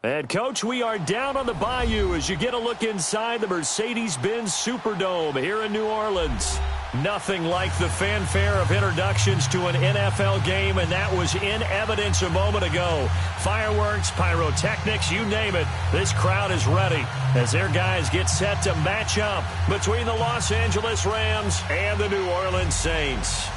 And, Coach, we are down on the Bayou as you get a look inside the Mercedes-Benz Superdome here in New Orleans. Nothing like the fanfare of introductions to an NFL game, and that was in evidence a moment ago. Fireworks, pyrotechnics, you name it. This crowd is ready as their guys get set to match up between the Los Angeles Rams and the New Orleans Saints.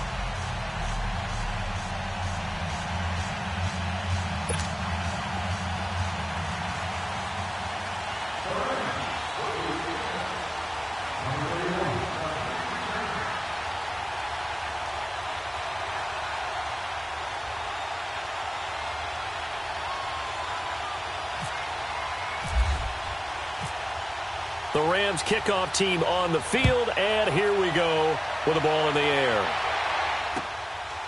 The Rams kickoff team on the field, and here we go with the ball in the air.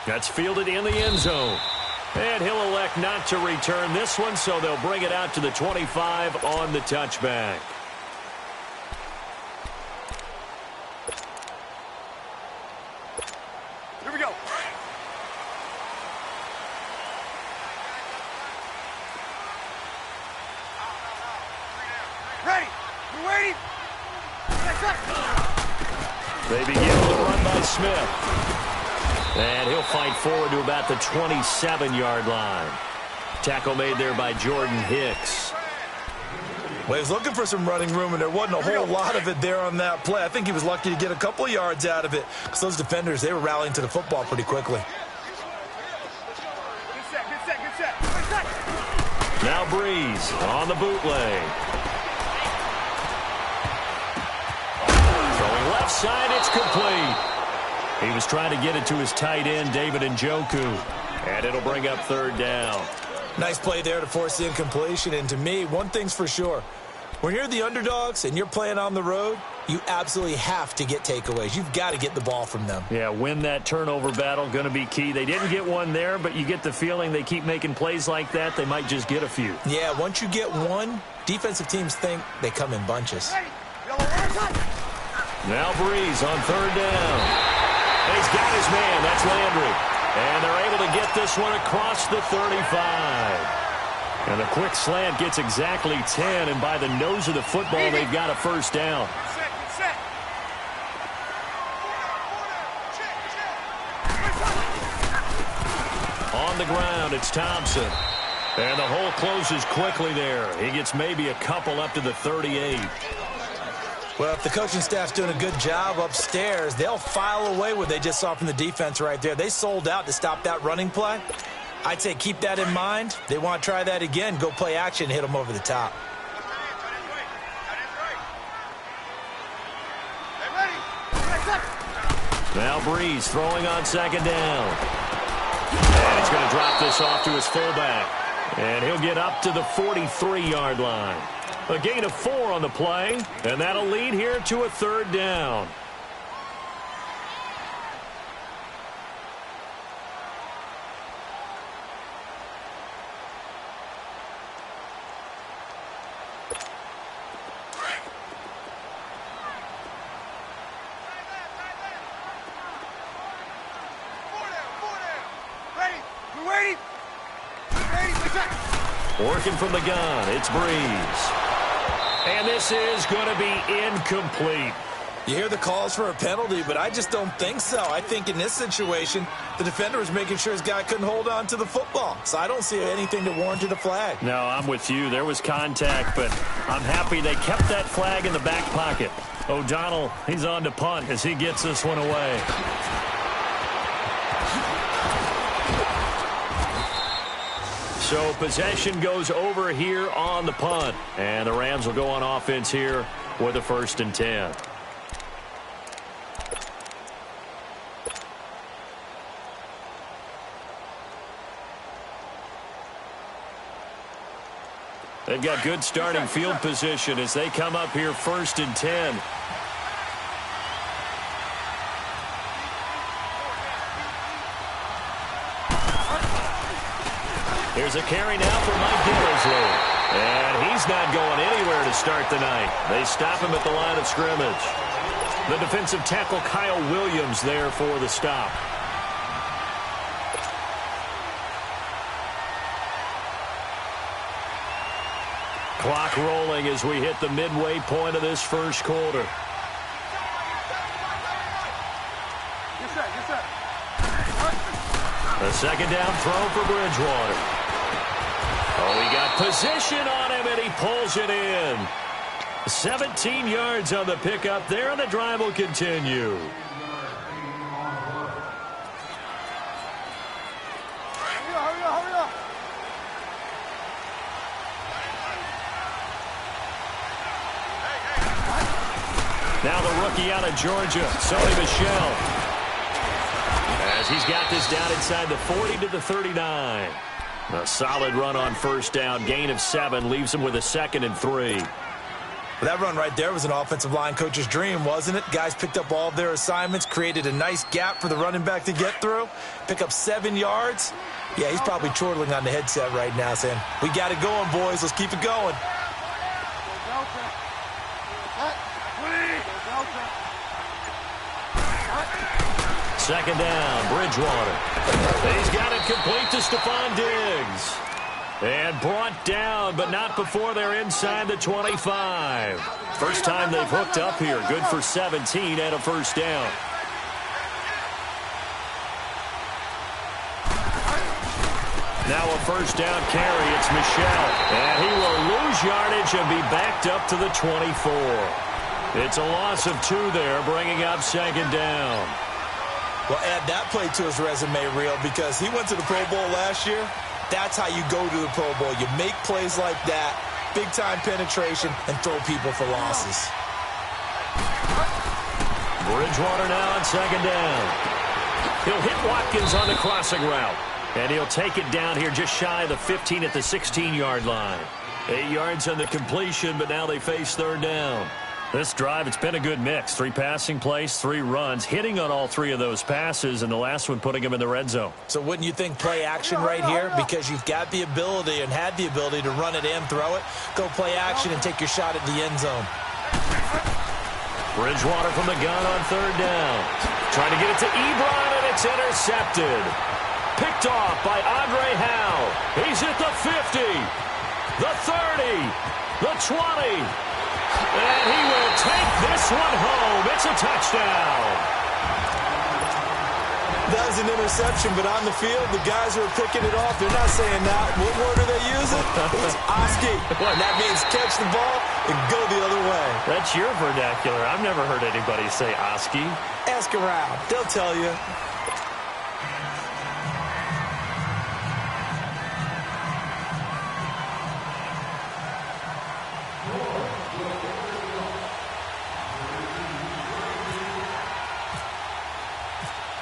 That's fielded in the end zone. And he'll elect not to return this one, so they'll bring it out to the 25 on the touchback. Here we go. Ready. We're waiting. They begin with a run by Smith. And he'll fight forward to about the 27-yard line. Tackle made there by Jordan Hicks. Well, he was looking for some running room, and there wasn't a whole lot of it there on that play. I think he was lucky to get a couple of yards out of it because those defenders, they were rallying to the football pretty quickly. Good set. Now Breeze on the bootleg. Throwing left side, it's complete. He was trying to get it to his tight end, David Njoku. And it'll bring up third down. Nice play there to force the incompletion. And to me, one thing's for sure. When you're the underdogs and you're playing on the road, you absolutely have to get takeaways. You've got to get the ball from them. Yeah, win that turnover battle, going to be key. They didn't get one there, but you get the feeling they keep making plays like that, they might just get a few. Yeah, once you get one, defensive teams think they come in bunches. Now Breeze on third down. And he's got his man. That's Landry. And they're able to get this one across the 35. And the quick slant gets exactly 10, and by the nose of the football, they've got a first down. On the ground, it's Thompson. And the hole closes quickly there. He gets maybe a couple up to the 38. Well, if the coaching staff's doing a good job upstairs, they'll file away what they just saw from the defense right there. They sold out to stop that running play. I'd say keep that in mind. They want to try that again, go play action, hit them over the top. Now Breeze throwing on second down. And he's going to drop this off to his fullback. And he'll get up to the 43-yard line. A gain of 4 on the play, and that'll lead here to a third down. Working from the gun, it's Breeze. And this is going to be incomplete. You hear the calls for a penalty, but I just don't think so. I think in this situation, the defender was making sure his guy couldn't hold on to the football. So I don't see anything to warrant a flag. No, I'm with you. There was contact, but I'm happy they kept that flag in the back pocket. O'Donnell, he's on to punt as he gets this one away. So possession goes over here on the punt. And the Rams will go on offense here with a 1st and 10. They've got good starting field position as they come up here 1st and 10. Here's a carry now for Mike Gillislee. And he's not going anywhere to start the night. They stop him at the line of scrimmage. The defensive tackle Kyle Williams there for the stop. Clock rolling as we hit the midway point of this first quarter. A second down throw for Bridgewater. Oh, he got position on him, and he pulls it in. 17 yards on the pickup there, and the drive will continue. Hurry up. Now the rookie out of Georgia, Sony Michel. As he's got this down inside the 40 to the 39. A solid run on first down. Gain of 7 leaves him with a 2nd and 3. Well, that run right there was an offensive line coach's dream, wasn't it? Guys picked up all of their assignments, created a nice gap for the running back to get through, pick up 7 yards. Yeah, he's probably chortling on the headset right now saying, we got it going, boys. Let's keep it going. Second down, Bridgewater. He's got it complete to Stephon Diggs. And brought down, but not before they're inside the 25. First time they've hooked up here. Good for 17 and a first down. Now a first down carry. It's Michel. And he will lose yardage and be backed up to the 24. It's a loss of 2 there, bringing up second down. Well, add that play to his resume reel because he went to the Pro Bowl last year. That's how you go to the Pro Bowl. You make plays like that, big-time penetration, and throw people for losses. Bridgewater now on second down. He'll hit Watkins on the crossing route. And he'll take it down here just shy of the 15 at the 16-yard line. 8 yards on the completion, but now they face third down. This drive, it's been a good mix. 3 passing plays, 3 runs, hitting on all 3 of those passes, and the last one putting him in the red zone. So wouldn't you think play action right here? Because you've got the ability and had the ability to run it and throw it. Go play action and take your shot at the end zone. Bridgewater from the gun on third down. Trying to get it to Ebron, and it's intercepted. Picked off by Andre Howe. He's at the 50, the 30, the 20. And he will take this one home. It's a touchdown. That was an interception, but on the field, the guys who are picking it off, they're not saying that. What word are they using? It's Oski. And that means catch the ball and go the other way. That's your vernacular. I've never heard anybody say Oski. Ask around. They'll tell you.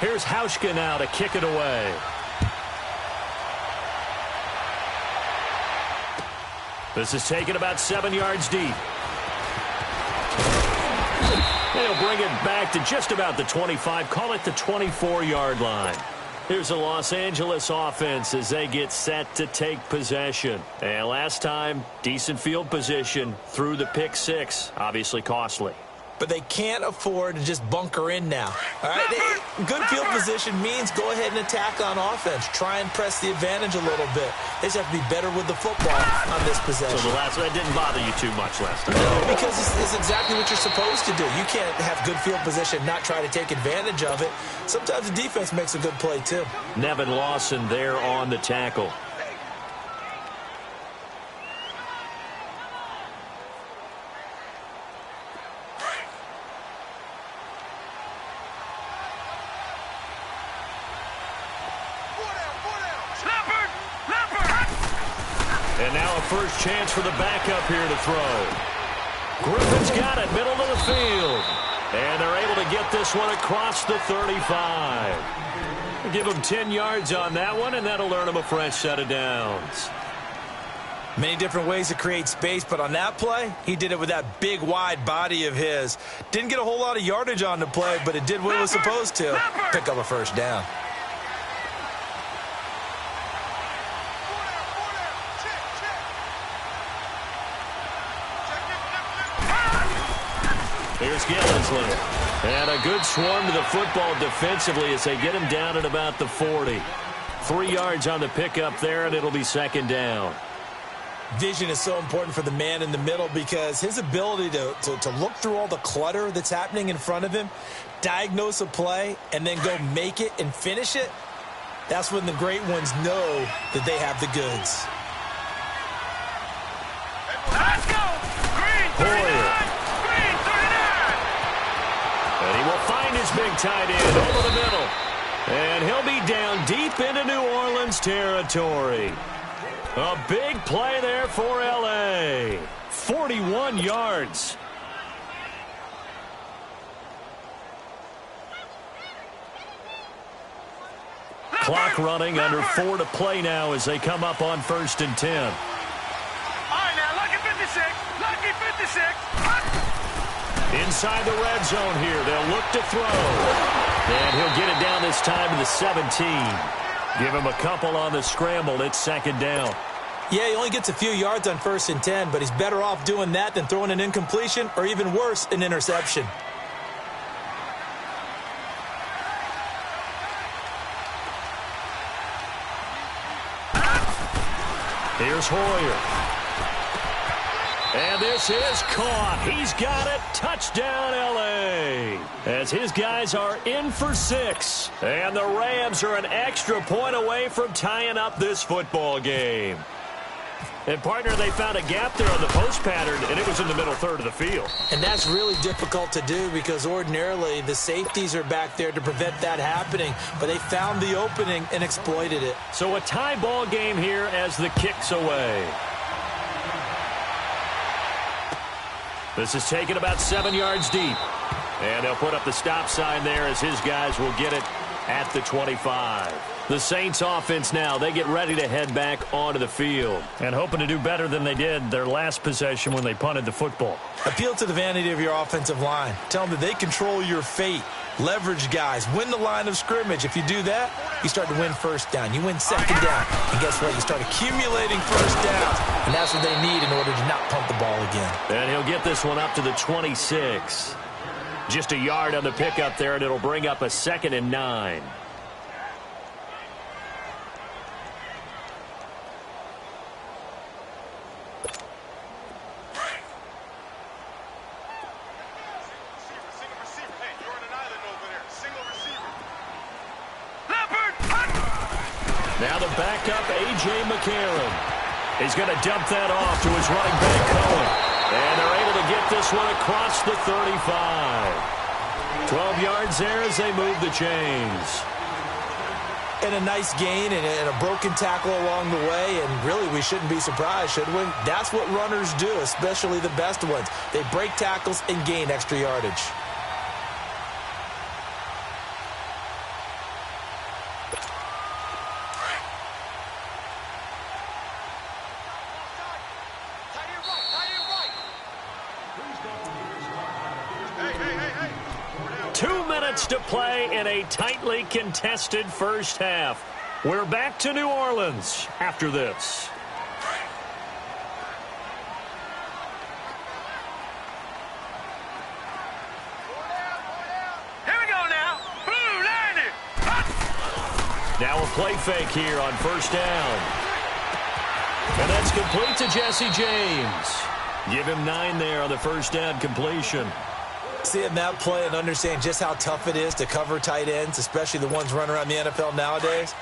Here's Hauschka now to kick it away. This is taken about 7 yards deep. They'll bring it back to just about the 25. Call it the 24-yard line. Here's a Los Angeles offense as they get set to take possession. And last time, decent field position through the pick 6. Obviously costly. But they can't afford to just bunker in now. All right, good field position means go ahead and attack on offense. Try and press the advantage a little bit. They just have to be better with the football on this possession. So that didn't bother you too much last time. No, because it's exactly what you're supposed to do. You can't have good field position, not try to take advantage of it. Sometimes the defense makes a good play too. Nevin Lawson there on the tackle. And now a first chance for the backup here to throw. Griffin's got it, middle of the field. And they're able to get this one across the 35. Give him 10 yards on that one, and that'll earn him a fresh set of downs. Many different ways to create space, but on that play, he did it with that big, wide body of his. Didn't get a whole lot of yardage on the play, but it did what it was supposed to. Pick up a first down. Here's Gillisley. And a good swarm to the football defensively as they get him down at about the 40. 3 yards on the pickup there, and it'll be second down. Vision is so important for the man in the middle because his ability to look through all the clutter that's happening in front of him, diagnose a play, and then go make it and finish it, that's when the great ones know that they have the goods. Let's go! Green 39! Green 39! And he will find his big tight end over the middle. And he'll be down deep into New Orleans territory. A big play there for L.A. 41 yards. Clock running, under 4 to play now as they come up on 1st and 10. All right, now, lucky 56. Lucky 56. Inside the red zone here, they'll look to throw. And he'll get it down this time to the 17. Give him a couple on the scramble. It's 2nd down. Yeah, he only gets a few yards on 1st and 10, but he's better off doing that than throwing an incompletion or even worse, an interception. Here's Hoyer. And this is caught. He's got it. Touchdown, L.A. As his guys are in for 6. And the Rams are an extra point away from tying up this football game. And, partner, they found a gap there on the post pattern, and it was in the middle third of the field. And that's really difficult to do because ordinarily the safeties are back there to prevent that happening. But they found the opening and exploited it. So a tie ball game here as the kick's away. This is taken about 7 yards deep. And they'll put up the stop sign there as his guys will get it at the 25. The Saints offense now, they get ready to head back onto the field. And hoping to do better than they did their last possession when they punted the football. Appeal to the vanity of your offensive line. Tell them that they control your fate. Leverage guys. Win the line of scrimmage. If you do that, you start to win 1st down. You win 2nd down. And guess what? You start accumulating 1st downs. And that's what they need in order to not punt the ball again. And he'll get this one up to the 26. Just a yard on the pickup there, and it'll bring up a 2nd and 9. Now the backup, A.J. McCarron. He's going to dump that off to his running back, Cohen. And they're able to get this one across the 35. 12 yards there as they move the chains. And a nice gain and a broken tackle along the way. And really, we shouldn't be surprised, should we? That's what runners do, especially the best ones. They break tackles and gain extra yardage. To play in a tightly contested first half. We're back to New Orleans after this. Here we go now. Blue, landed. Now a play fake here on 1st down. And that's complete to Jesse James. Give him 9 there on the 1st down completion. Seeing that play and understand just how tough it is to cover tight ends, especially the ones running around the NFL nowadays,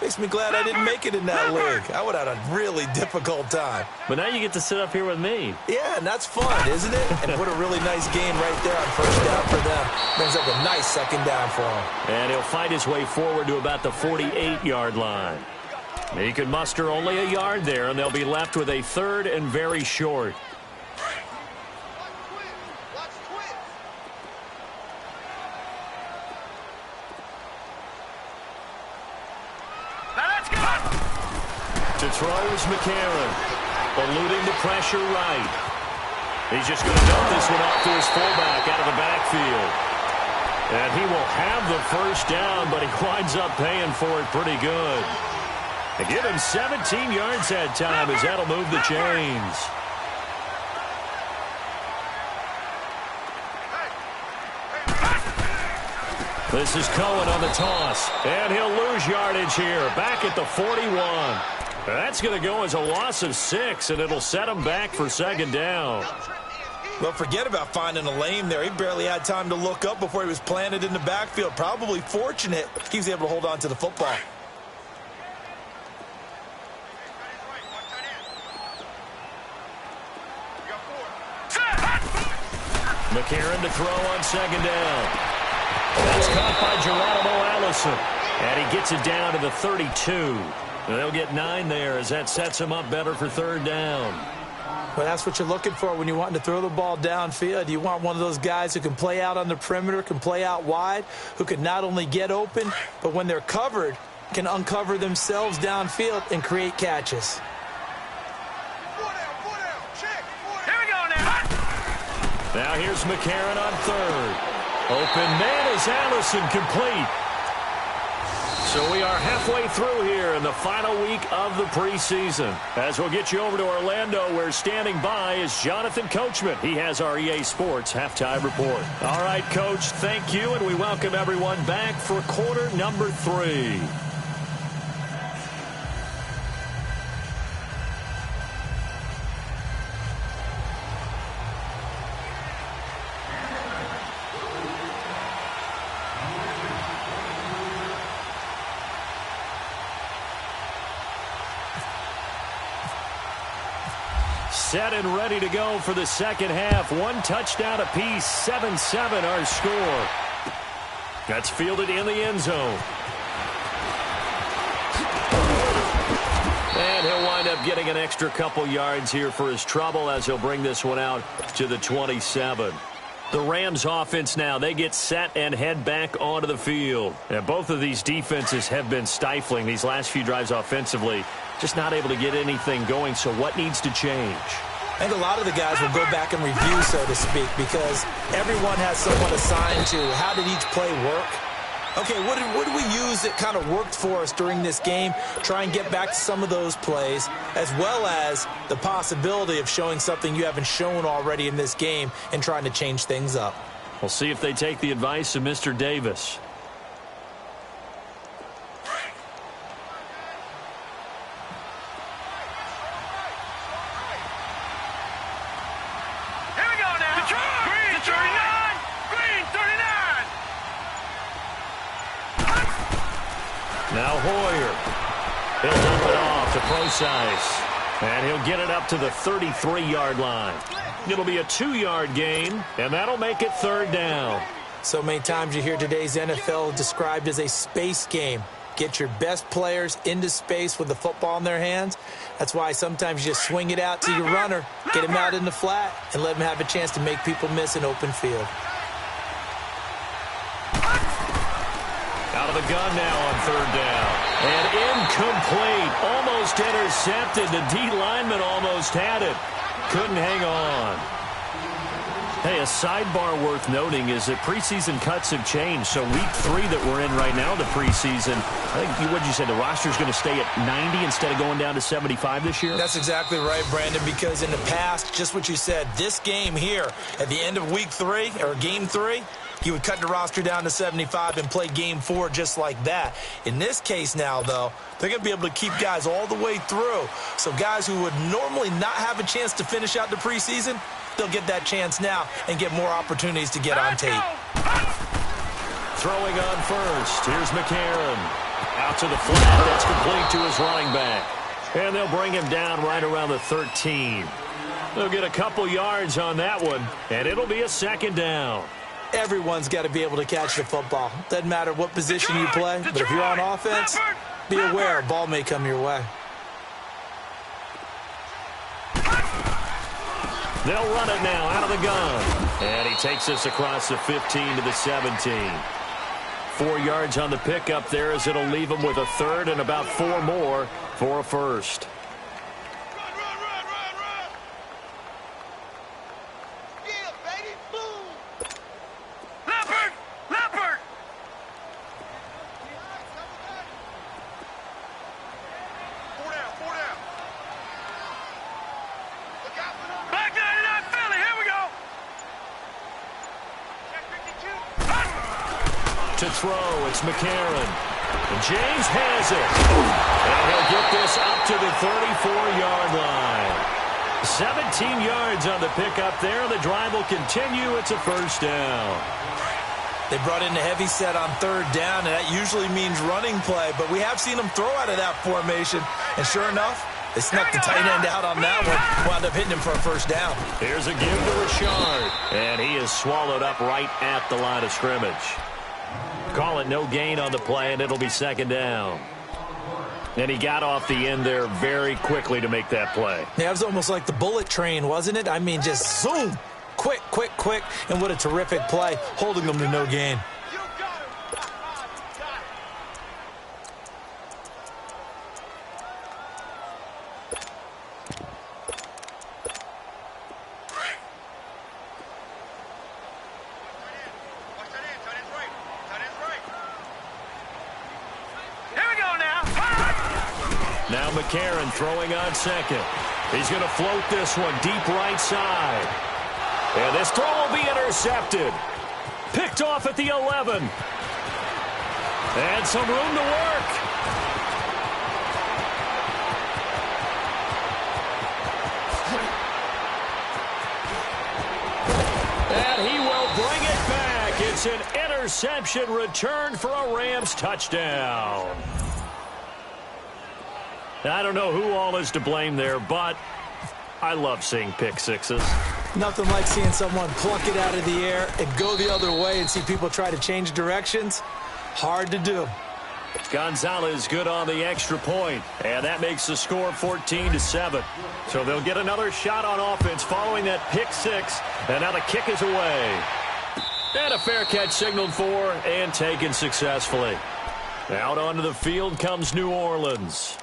makes me glad I didn't make it in that league. I would have had a really difficult time. But now you get to sit up here with me. Yeah, and that's fun, isn't it? And put a really nice game right there on 1st down for them. Brings up a nice 2nd down for him. And he'll fight his way forward to about the 48-yard line. He could muster only a yard there, and they'll be left with a 3rd and very short. To throw is McCarron, eluding the pressure right. He's just going to dump this one off to his fullback out of the backfield. And he will have the 1st down, but he winds up paying for it pretty good. They give him 17 yards that time as that'll move the chains. This is Cohen on the toss, and he'll lose yardage here, back at the 41. That's going to go as a loss of 6, and it'll set him back for second down. Well, forget about finding a lane there. He barely had time to look up before he was planted in the backfield. Probably fortunate he was able to hold on to the football. McCarron to throw on second down. That's caught by Geronimo Allison. And he gets it down to the 32. They'll get 9 there as that sets him up better for third down. Well, that's what you're looking for when you want to throw the ball downfield. You want one of those guys who can play out on the perimeter, can play out wide, who can not only get open, but when they're covered, can uncover themselves downfield and create catches. Now here's McCarron on third. Open man is Allison, complete. So we are halfway through here in the final week of the preseason. As we'll get you over to Orlando, where standing by is Jonathan Coachman. He has our EA Sports Halftime Report. All right, Coach, thank you, and we welcome everyone back for quarter number 3. Set and ready to go for the second half. 1 touchdown apiece, 7-7 our score. That's fielded in the end zone. And he'll wind up getting an extra couple yards here for his trouble as he'll bring this one out to the 27. The Rams offense now, they get set and head back onto the field. And both of these defenses have been stifling these last few drives offensively. Just not able to get anything going, so what needs to change? I think a lot of the guys will go back and review, so to speak, because everyone has someone assigned to how did each play work. Okay, what did we use that kind of worked for us during this game? Try and get back to some of those plays, as well as the possibility of showing something you haven't shown already in this game and trying to change things up. We'll see if they take the advice of Mr. Davis. Now Hoyer. He'll dump it off to Procise. And he'll get it up to the 33-yard line. It'll be a 2-yard gain, and that'll make it third down. So many times you hear today's NFL described as a space game. Get your best players into space with the football in their hands. That's why sometimes you just swing it out to your runner, get him out in the flat, and let him have a chance to make people miss an open field. Out of the gun now on third down. And incomplete. Almost intercepted. The D lineman almost had it. Couldn't hang on. Hey, a sidebar worth noting is that preseason cuts have changed. So week 3 that we're in right now, the preseason, I think what you said, the roster's going to stay at 90 instead of going down to 75 this year? That's exactly right, Brandon, because in the past, just what you said, this game here at the end of week 3 or game 3, you would cut the roster down to 75 and play game 4 just like that. In this case now, though, they're going to be able to keep guys all the way through. So guys who would normally not have a chance to finish out the preseason, they'll get that chance now and get more opportunities to get on tape. Throwing on first. Here's McCarron. Out to the flat. That's complete to his running back. And they'll bring him down right around the 13. They'll get a couple yards on that one, and it'll be a second down. Everyone's got to be able to catch the football. Doesn't matter what position you play, but if you're on offense, be aware a ball may come your way. They'll run it now out of the gun. And he takes us across the 15 to the 17. 4 yards on the pickup there as it'll leave him with a third and about 4 more for a first. To throw, it's McCarron. And James has it. And he'll get this up to the 4-yard line. 17 yards on the pickup there. The drive will continue. It's a first down. They brought in the heavy set on third down, and that usually means running play, but we have seen them throw out of that formation, and sure enough, they snuck the tight end out on that one, wound up hitting him for a first down. Here's a give to Richard, and he is swallowed up right at the line of scrimmage. Call it no gain on the play, and it'll be second down. And he got off the end there very quickly to make that play. Yeah, it was almost like the bullet train, wasn't it? I mean, just zoom. Quick, quick, quick. And what a terrific play, holding them to no gain. Now McCarron throwing on second. He's going to float this one deep right side. And this throw will be intercepted. Picked off at the 11. And some room to work. And he will bring it back. It's an interception return for a Rams touchdown. I don't know who all is to blame there, but I love seeing pick sixes. Nothing like seeing someone pluck it out of the air and go the other way and see people try to change directions. Hard to do. Gonzalez good on the extra point, and that makes the score 14-7. So they'll get another shot on offense following that pick six, and now the kick is away. And a fair catch signaled for and taken successfully. Out onto the field comes New Orleans.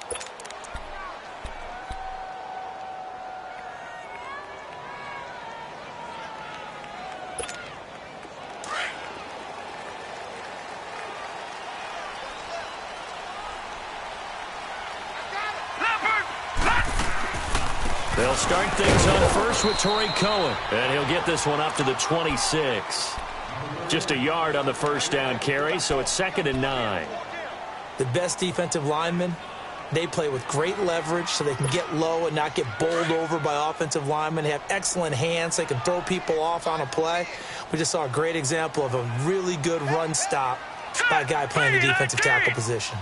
They'll start things on first with Torrey Cohen, and he'll get this one up to the 26. Just a yard on the first down carry, so it's 2nd and 9. The best defensive linemen, they play with great leverage so they can get low and not get bowled over by offensive linemen. They have excellent hands. They can throw people off on a play. We just saw a great example of a really good run stop by a guy playing the defensive tackle position.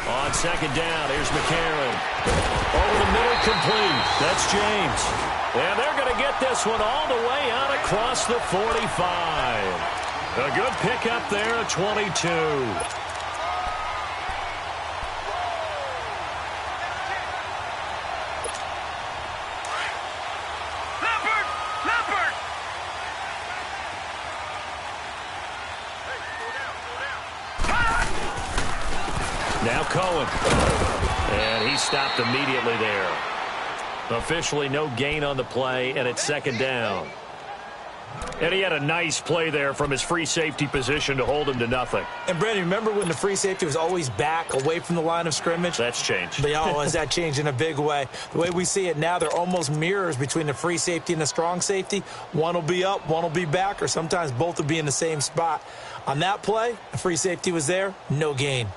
On second down, here's McCarron. Over the middle, complete. That's James. And they're going to get this one all the way out across the 45. A good pickup there at 22. Now Cohen. And he stopped immediately there. Officially no gain on the play, and it's 2nd down. And he had a nice play there from his free safety position to hold him to nothing. And, Brandon, remember when the free safety was always back, away from the line of scrimmage? That's changed. But, has that changed in a big way? The way we see it now, they're almost mirrors between the free safety and the strong safety. One will be up, one will be back, or sometimes both will be in the same spot. On that play, the free safety was there, no gain.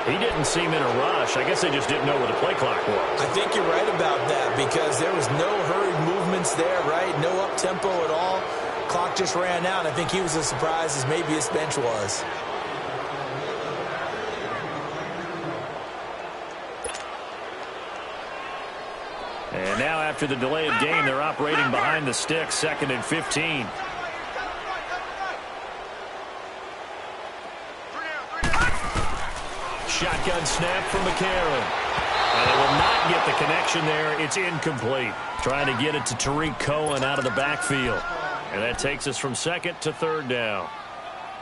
He didn't seem in a rush. I guess they just didn't know where the play clock was. I think you're right about that because there was no hurried movements there, right? No up-tempo at all. Clock just ran out. I think he was as surprised as maybe his bench was. And now after the delay of game, they're operating behind the sticks, 2nd and 15. Shotgun snap from McCarron. And they will not get the connection there. It's incomplete. Trying to get it to Tariq Cohen out of the backfield. And that takes us from 2nd to 3rd down.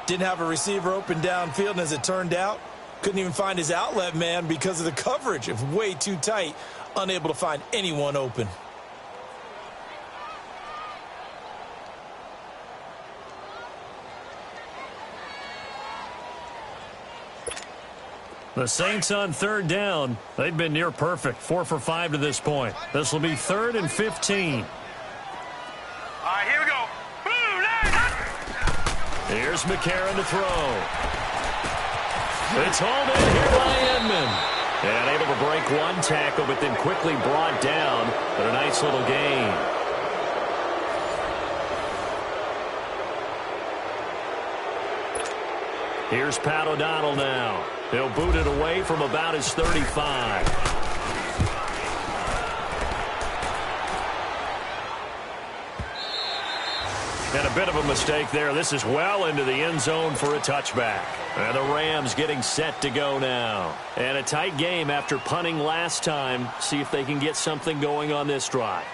Didn't have a receiver open downfield, and as it turned out, couldn't even find his outlet man because of the coverage. It was way too tight. Unable to find anyone open. The Saints on third down. They've been near perfect. 4 for 5 to this point. This will be 3rd and 15. All right, here we go. Here's McCarron to throw. It's hauled in here by Edmond. And able to break one tackle, but then quickly brought down. But a nice little gain. Here's Pat O'Donnell now. He'll boot it away from about his 35. And a bit of a mistake there. This is well into the end zone for a touchback. And the Rams getting set to go now. And a tight game after punting last time. See if they can get something going on this drive.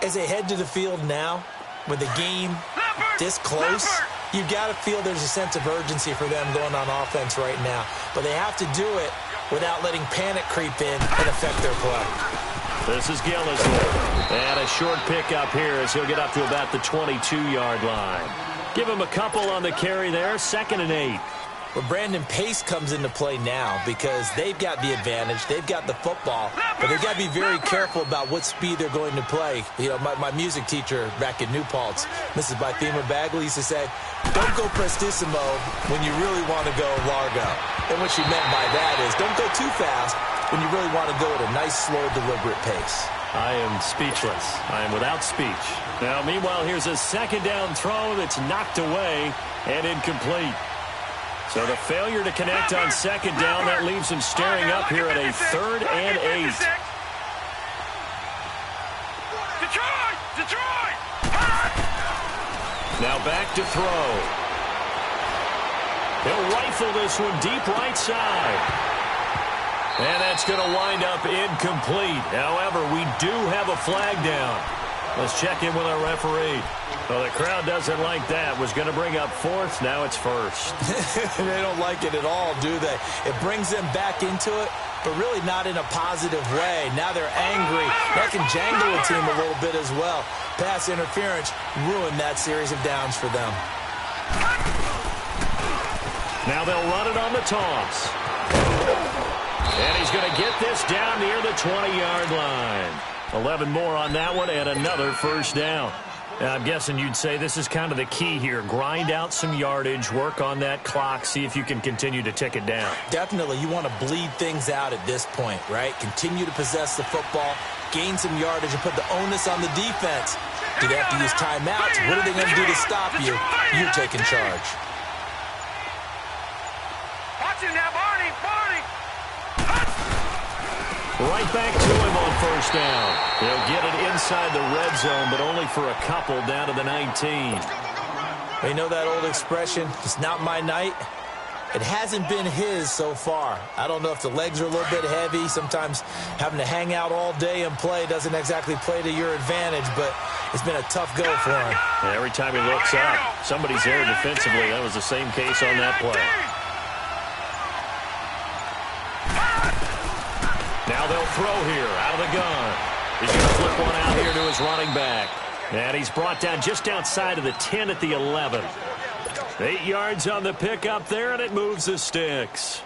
As they head to the field now, with the game this close, you got to feel there's a sense of urgency for them going on offense right now. But they have to do it without letting panic creep in and affect their play. This is Gillis. And a short pickup here as he'll get up to about the 22-yard line. Give him a couple on the carry there. 2nd and 8. Well, Brandon, pace comes into play now because they've got the advantage. They've got the football, but they've got to be very careful about what speed they're going to play. You know, my music teacher back in New Paltz, Mrs. Bythema Bagley, used to say, don't go prestissimo when you really want to go largo. And what she meant by that is don't go too fast when you really want to go at a nice, slow, deliberate pace. I am speechless. I am without speech. Now, meanwhile, here's a 2nd down throw that's knocked away and incomplete. So the failure to connect on 2nd down, that leaves him staring up here at a 3rd and 8. Detroit! Now back to throw. He'll rifle this one deep right side. And that's going to wind up incomplete. However, we do have a flag down. Let's check in with our referee. Well, the crowd doesn't like that. Was going to bring up 4th. Now it's 1st. They don't like it at all, do they? It brings them back into it, but really not in a positive way. Now they're angry. That can jangle a team a little bit as well. Pass interference ruined that series of downs for them. Now they'll run it on the toss. And he's going to get this down near the 20-yard line. 11 more on that one and another 1st down. I'm guessing you'd say this is kind of the key here. Grind out some yardage, work on that clock, see if you can continue to tick it down. Definitely. You want to bleed things out at this point, right? Continue to possess the football, gain some yardage, and put the onus on the defense. Do they have to use timeouts? What are they going to do to stop you? You're taking charge. Watch him now, Barney! Right back to him on 1st down. They'll get it inside the red zone, but only for a couple down to the 19. You know that old expression, it's not my night? It hasn't been his so far. I don't know if the legs are a little bit heavy. Sometimes having to hang out all day and play doesn't exactly play to your advantage, but it's been a tough go for him. And every time he looks up, somebody's there defensively. That was the same case on that play. Now they'll throw here out of the gun. He's going to flip one out here to his running back. And he's brought down just outside of the 10 at the 11. 8 yards on the pickup there, and it moves the sticks.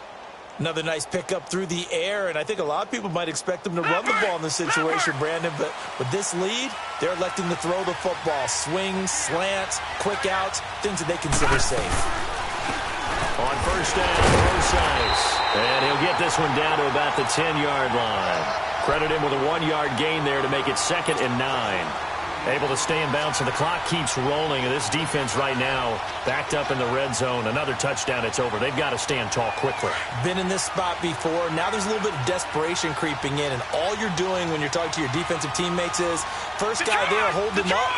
Another nice pickup through the air, and I think a lot of people might expect them to run the ball in this situation, Brandon, but with this lead, they're electing to throw the football. Swings, slants, quick outs, things that they consider safe. On 1st down, Rosales. And he'll get this one down to about the 10-yard line. Credit him with a 1-yard gain there to make it 2nd and 9. Able to stay in bounds, and the clock keeps rolling. And this defense right now backed up in the red zone. Another touchdown, it's over. They've got to stand tall quickly. Been in this spot before. Now there's a little bit of desperation creeping in. And all you're doing when you're talking to your defensive teammates is, first guy there, hold him up.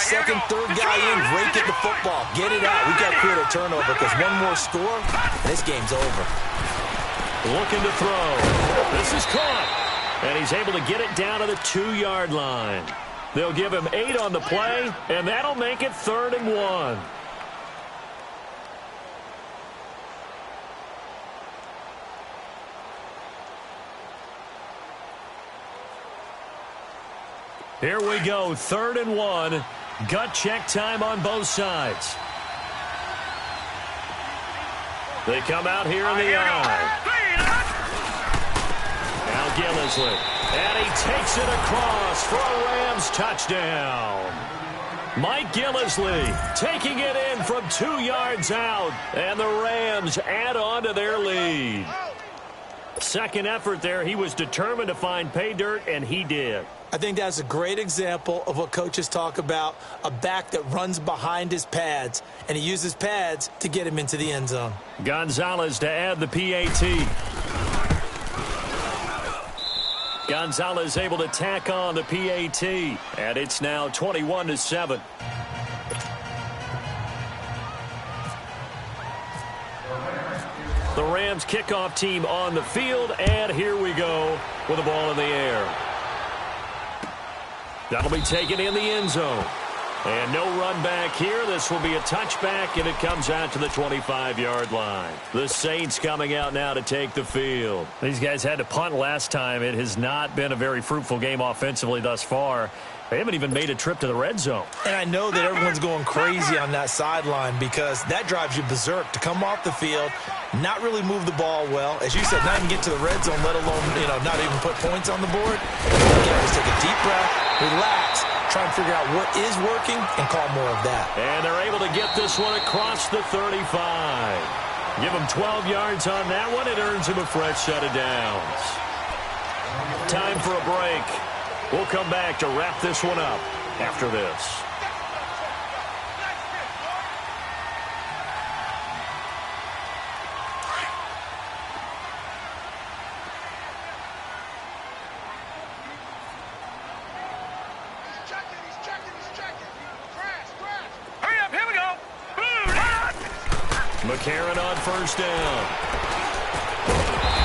Second, third guy in, rake at the football. Get it out. We've got to create a turnover because one more score, and this game's over. Looking to throw. This is caught. And he's able to get it down to the 2-yard line. They'll give him 8 on the play, and that'll make it 3rd and 1. Here we go, 3rd and 1. Gut check time on both sides. They come out here in the eye. Gillislee. And he takes it across for a Rams touchdown. Mike Gillislee taking it in from 2 yards out. And the Rams add on to their lead. Second effort there. He was determined to find pay dirt, and he did. I think that's a great example of what coaches talk about, a back that runs behind his pads, and he uses pads to get him into the end zone. Gonzalez to add the PAT. Gonzalez able to tack on the PAT, and it's now 21-7. The Rams kickoff team on the field, and here we go with the ball in the air. That'll be taken in the end zone. And no run back here. This will be a touchback, and it comes out to the 25-yard line. The Saints coming out now to take the field. These guys had to punt last time. It has not been a very fruitful game offensively thus far. They haven't even made a trip to the red zone. And I know that everyone's going crazy on that sideline because that drives you berserk to come off the field, not really move the ball well. As you said, not even get to the red zone, let alone, not even put points on the board. Again, just take a deep breath, relax, try and figure out what is working and call more of that. And they're able to get this one across the 35. Give them 12 yards on that one. It earns them a fresh set of downs. Time for a break. We'll come back to wrap this one up after this. Hurry up, here we go. McCarron on first down.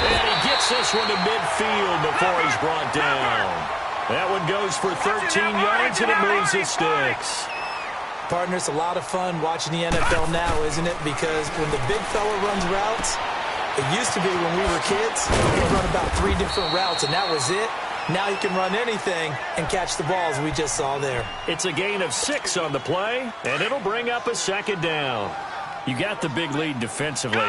And he gets this one to midfield before he's brought down. That one goes for 13 yards, and it moves the sticks. Partner, it's a lot of fun watching the NFL now, isn't it? Because when the big fella runs routes, it used to be when we were kids, he'd run about 3 different routes, and that was it. Now you can run anything and catch the balls we just saw there. It's a gain of 6 on the play, and it'll bring up a second down. You got the big lead defensively,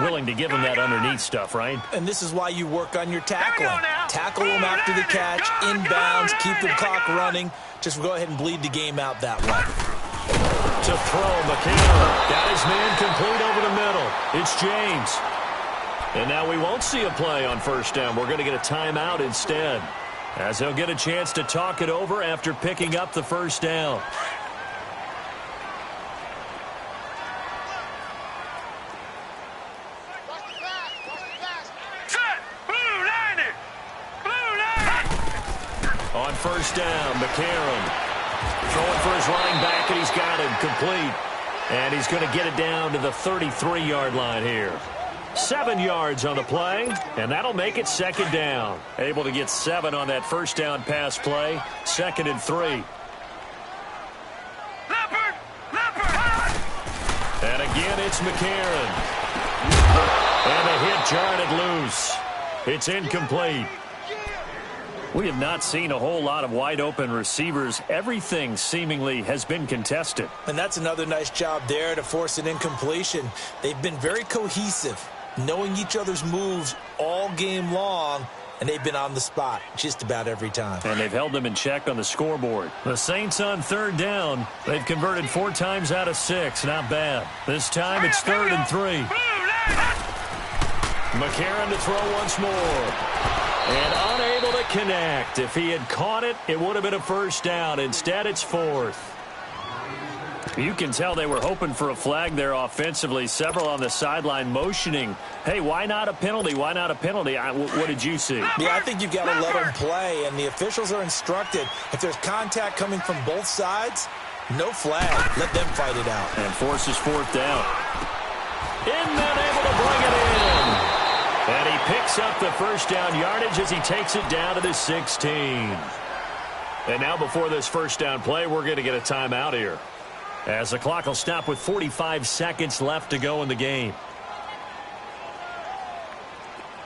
willing to give them that underneath stuff, right? And this is why you work on your tackling. Tackle them after the catch, inbounds, keep the clock running. Just go ahead and bleed the game out that way. To throw, McCarron got his man complete over the middle. It's James. And now we won't see a play on first down. We're going to get a timeout instead, as he'll get a chance to talk it over after picking up the first down. On first down, McCarron throwing for his running back, and he's got him complete. And he's going to get it down to the 33-yard line here. 7 yards on the play, and that'll make it second down. Able to get 7 on that first down pass play. 2nd and 3. And again, it's McCarron. And the hit jarred it loose. It's incomplete. We have not seen a whole lot of wide-open receivers. Everything seemingly has been contested. And that's another nice job there to force an incompletion. They've been very cohesive, knowing each other's moves all game long, and they've been on the spot just about every time. And they've held them in check on the scoreboard. The Saints on third down. They've converted 4 times out of 6. Not bad. This time it's 3rd and 3. McCarron to throw once more. And unable to connect. If he had caught it, it would have been a first down. Instead, it's 4th. You can tell they were hoping for a flag there offensively. Several on the sideline motioning, hey, why not a penalty? Why not a penalty? What did you see? Yeah, I think you've got to let them play, and the officials are instructed. If there's contact coming from both sides, no flag. Let them fight it out. And forces 4th down. And then able to bring it in. And he picks up the first down yardage as he takes it down to the 16. And now before this first down play, we're going to get a timeout here, as the clock will stop with 45 seconds left to go in the game.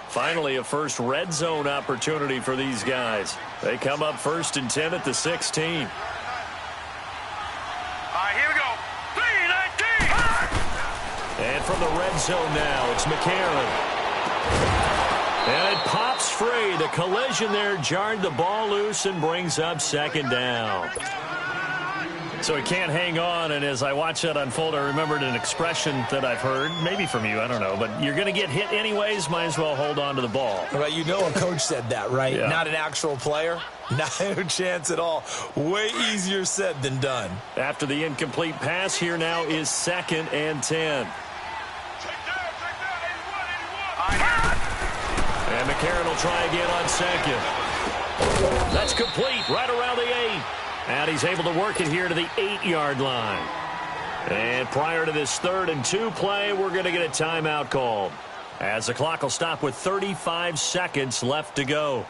Finally, a first red zone opportunity for these guys. They come up 1st and 10 at the 16. All right, here we go. 3-19. And from the red zone now, it's McCarron. And it pops free. The collision there jarred the ball loose and brings up second down. So he can't hang on, and as I watch that unfold, I remembered an expression that I've heard, maybe from you, I don't know, but you're going to get hit anyways, might as well hold on to the ball. Right, you know a coach said that, right? Yeah. Not an actual player. No chance at all. Way easier said than done. After the incomplete pass, here now is 2nd and 10. And McCarron will try again on 2nd. That's complete right around the 8. And he's able to work it here to the 8-yard line. And prior to this 3rd and 2 play, we're going to get a timeout called, as the clock will stop with 35 seconds left to go.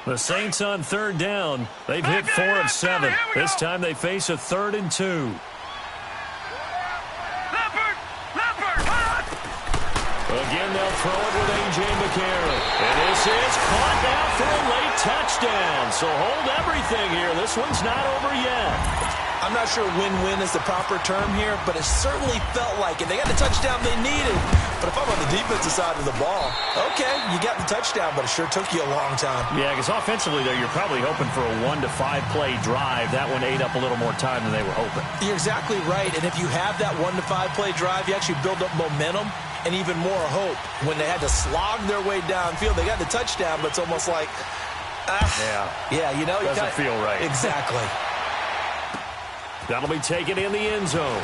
The Saints on 3rd down. They've hit 4 of 7. This time they face a 3rd and 2. Again, they'll throw it with A.J. McCarron. And this is caught now for a late touchdown. So hold everything here. This one's not over yet. I'm not sure win-win is the proper term here, but it certainly felt like it. They got the touchdown they needed. But if I'm on the defensive side of the ball, okay, you got the touchdown, but it sure took you a long time. Yeah, because offensively there, you're probably hoping for a 1 to 5 play drive. That one ate up a little more time than they were hoping. You're exactly right. And if you have that 1 to 5 play drive, you actually build up momentum and even more hope. When they had to slog their way downfield, they got the touchdown, but it's almost like, yeah, you know. Doesn't feel right. Exactly. That'll be taken in the end zone.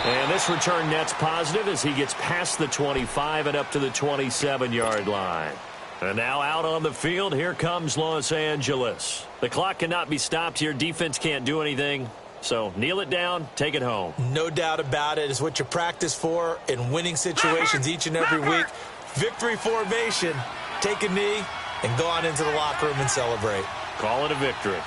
And this return net's positive as he gets past the 25 and up to the 27-yard line. And now out on the field, here comes Los Angeles. The clock cannot be stopped here. Defense can't do anything. So kneel it down, take it home. No doubt about it. It's what you practice for in winning situations each and every week. Victory formation. Take a knee and go on into the locker room and celebrate. Call it a victory.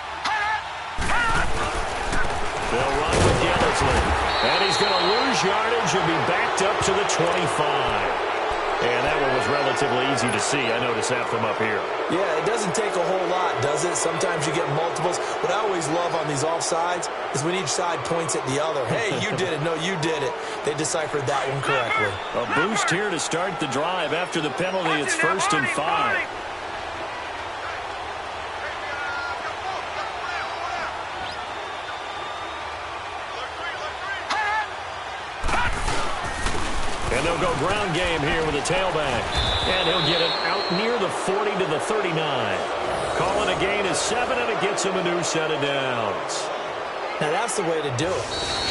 They'll run with Yellersley. And he's going to lose yardage and be backed up to the 25. And that one was relatively easy to see, I noticed that from up here. Yeah, it doesn't take a whole lot, does it? Sometimes you get multiples. What I always love on these offsides is when each side points at the other. Hey, you did it. No, you did it. They deciphered that one correctly. A boost here to start the drive. After the penalty, it's 1st and 5. And they'll go ground game here with a tailback. And he'll get it out near the 40 to the 39. Calling a gain of 7, and it gets him a new set of downs. Now, that's the way to do it.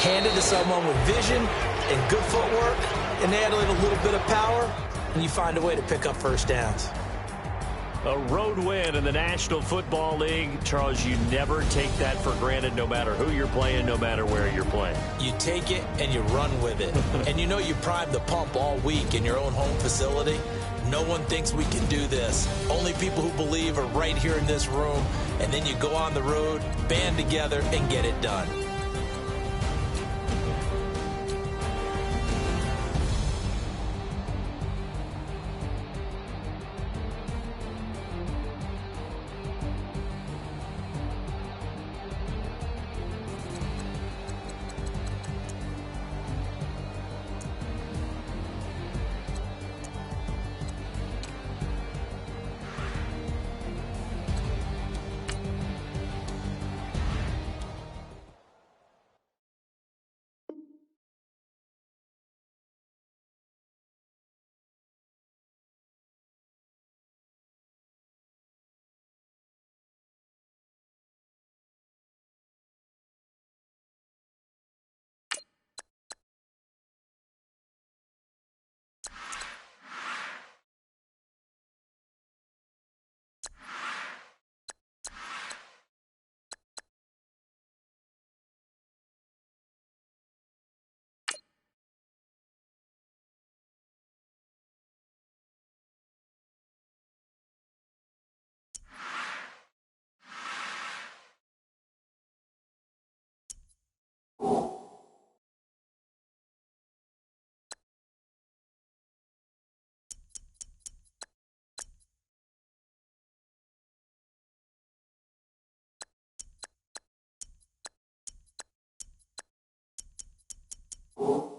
Hand it to someone with vision and good footwork, and add a little bit of power, and you find a way to pick up first downs. A road win in the National Football League. Charles, you never take that for granted, no matter who you're playing, no matter where you're playing. You take it and you run with it. And you know you primed the pump all week in your own home facility. No one thinks we can do this. Only people who believe are right here in this room. And then you go on the road, band together, and get it done. Ooh.